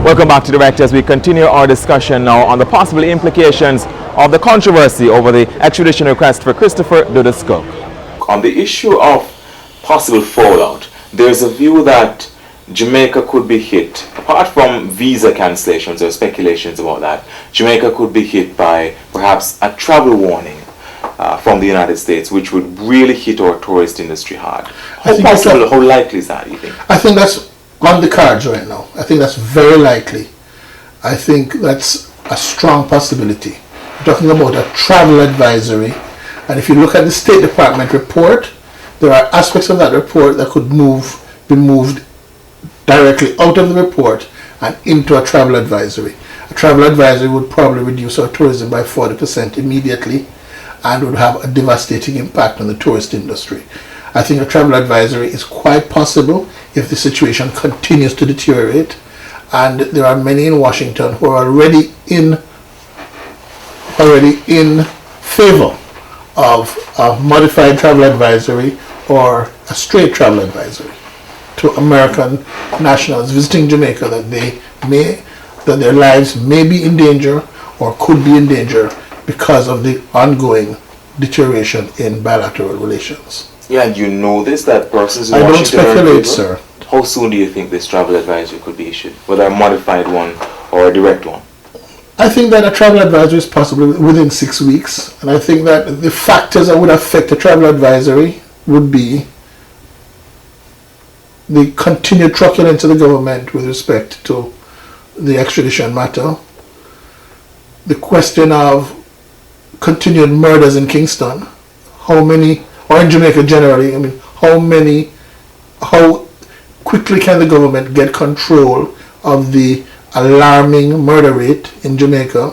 Welcome back to Direct as we continue our discussion now on the possible implications of the controversy over the extradition request for Christopher Dudus Coke. On the issue of possible fallout, there's a view that Jamaica could be hit, apart from visa cancellations or speculations about that, Jamaica could be hit by perhaps a travel warning from the United States, which would really hit our tourist industry hard. How likely is that, you think? I think that's on the cards right now. I think that's very likely. I think that's a strong possibility. We're talking about a travel advisory, and if you look at the State Department report, there are aspects of that report that could be moved directly out of the report and into a travel advisory. A travel advisory would probably reduce our tourism by 40% immediately and would have a devastating impact on the tourist industry. I think a travel advisory is quite possible if the situation continues to deteriorate, and there are many in Washington who are already in favor of a modified travel advisory or a straight travel advisory to American nationals visiting Jamaica that their lives may be in danger or could be in danger because of the ongoing deterioration in bilateral relations. Yeah, and you know this, that persons in I Washington don't speculate, sir. How soon do you think this travel advisory could be issued? Whether a modified one or a direct one? I think that a travel advisory is possibly within 6 weeks, and I think that the factors that would affect a travel advisory would be the continued truculence of the government with respect to the extradition matter, the question of continued murders in Kingston, how many, or in Jamaica generally, how quickly can the government get control of the alarming murder rate in Jamaica,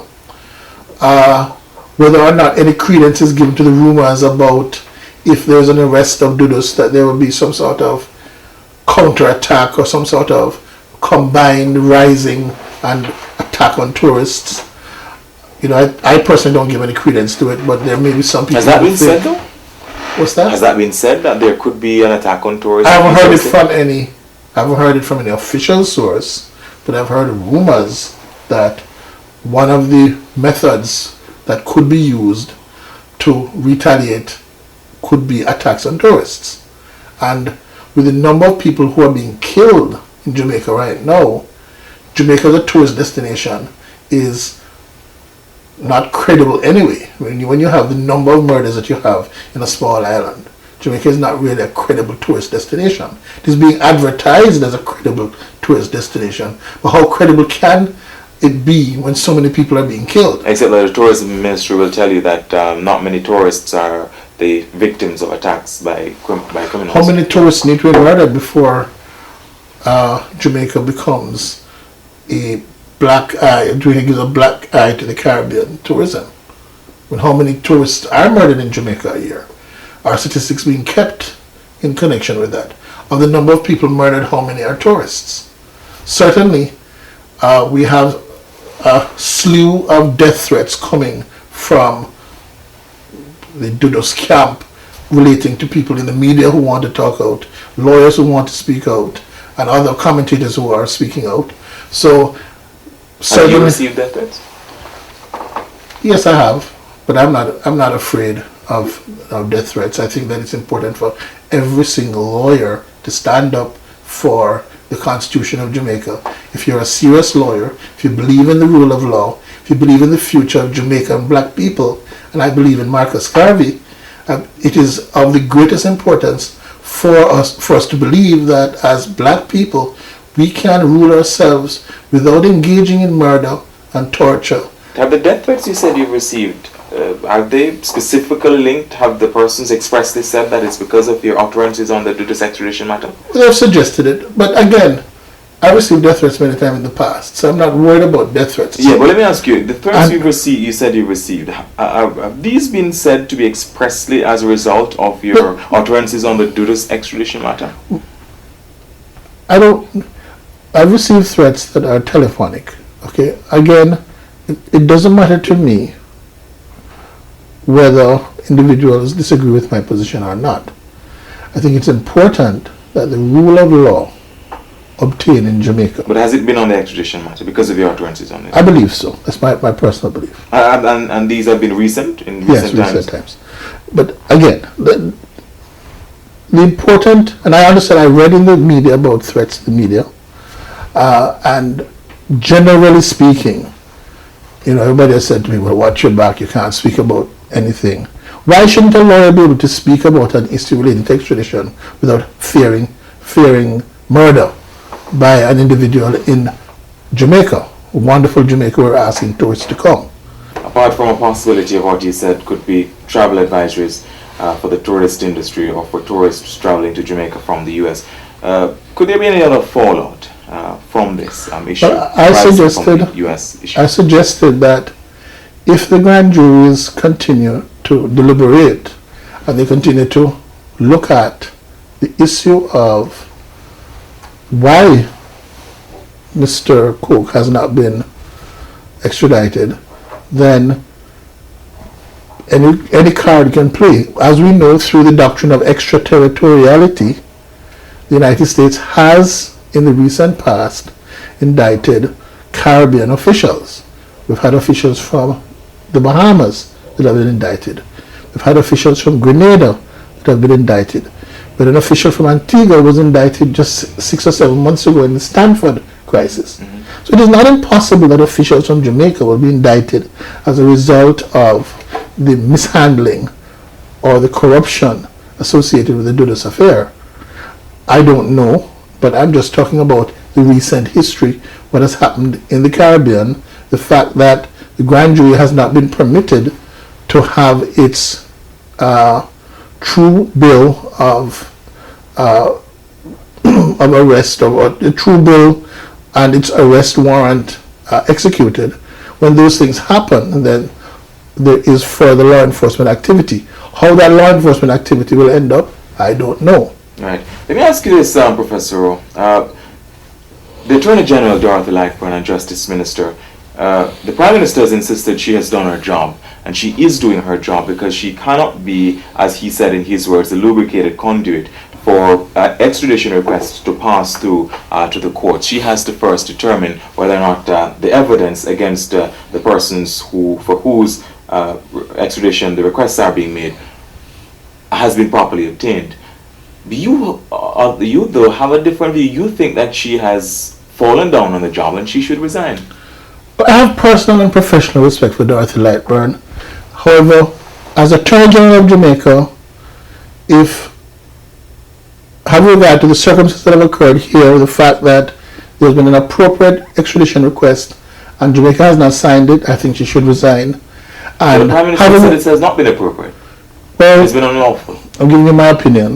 whether or not any credence is given to the rumors about if there's an arrest of Dudus that there will be some sort of counter-attack or some sort of combined rising and attack on tourists. You know, I personally don't give any credence to it, but there may be some people. Has that been said though? What's that? Has that been said that there could be an attack on tourists? I haven't heard it from any official source, but I've heard rumors that one of the methods that could be used to retaliate could be attacks on tourists. And with the number of people who are being killed in Jamaica right now, Jamaica as a tourist destination is not credible anyway. When you have the number of murders that you have in a small island, Jamaica is not really a credible tourist destination. It is being advertised as a credible tourist destination, but how credible can it be when so many people are being killed? Except that the tourism ministry will tell you that not many tourists are the victims of attacks by criminals. How many tourists need to be murdered before Jamaica becomes a black eye, gives a black eye to the Caribbean tourism? When how many tourists are murdered in Jamaica a year? Are statistics being kept in connection with that? Of the number of people murdered, how many are tourists? Certainly, we have a slew of death threats coming from the Dudus camp relating to people in the media who want to talk out, lawyers who want to speak out, and other commentators who are speaking out. So, have you received death threats? Yes, I have, but I'm not afraid of death threats. I think that it's important for every single lawyer to stand up for the Constitution of Jamaica. If you're a serious lawyer, if you believe in the rule of law, if you believe in the future of Jamaican black people, and I believe in Marcus Garvey, it is of the greatest importance for us to believe that as black people, we can rule ourselves without engaging in murder and torture. Have the death threats you said you've received, are they specifically linked? Have the persons expressly said that it's because of your utterances on the Dudus extradition matter? They've suggested it, but again, I received death threats many times in the past, so I'm not worried about death threats. Yeah, but let me ask you, the threats you said you received, have these been said to be expressly as a result of your utterances on the Dudus extradition matter? I've received threats that are telephonic. Okay, again, it doesn't matter to me whether individuals disagree with my position or not. I think it's important that the rule of law obtain in Jamaica. But has it been on the extradition matter because of your utterances on it? I believe so. That's my personal belief. And these have been recent, in recent times? But again, the important, and I understand, I read in the media about threats to the media, and generally speaking, everybody has said to me, well, watch your back, you can't speak about anything. Why shouldn't a lawyer be able to speak about an issue relating to extradition without fearing murder by an individual in Jamaica, wonderful Jamaica, we're asking tourists to come? Apart from a possibility of what you said could be travel advisories for the tourist industry or for tourists traveling to Jamaica from the US, could there be any other fallout from this issue? I suggested that if the grand juries continue to deliberate and they continue to look at the issue of why Mr. Coke has not been extradited, then any card can play. As we know, through the doctrine of extraterritoriality, the United States has, in the recent past, indicted Caribbean officials. We've had officials from the Bahamas that have been indicted. We've had officials from Grenada that have been indicted. But an official from Antigua was indicted just 6 or 7 months ago in the Stanford crisis. So it is not impossible that officials from Jamaica will be indicted as a result of the mishandling or the corruption associated with the Dudus affair. I don't know, but I'm just talking about the recent history, what has happened in the Caribbean, the fact that the grand jury has not been permitted to have its true bill of arrest, or a true bill and its arrest warrant executed. When those things happen, then there is further law enforcement activity. How that law enforcement activity will end up, I don't know. Right. Let me ask you this, Professor Rowe. The Attorney General, Dorothy Lightburn, and Justice Minister, the Prime Minister has insisted she has done her job, and she is doing her job because she cannot be, as he said in his words, a lubricated conduit for extradition requests to pass through to the court. She has to first determine whether or not the evidence against the persons for whose extradition the requests are being made has been properly obtained. Do you though have a different view? You think that she has fallen down on the job and she should resign? I have personal and professional respect for Dorothy Lightburn. However, as Attorney General of Jamaica, having regard to the circumstances that have occurred here, the fact that there's been an appropriate extradition request and Jamaica has not signed it, I think she should resign. And the Prime Minister said it has not been appropriate. Well, it's been unlawful. I'm giving you my opinion.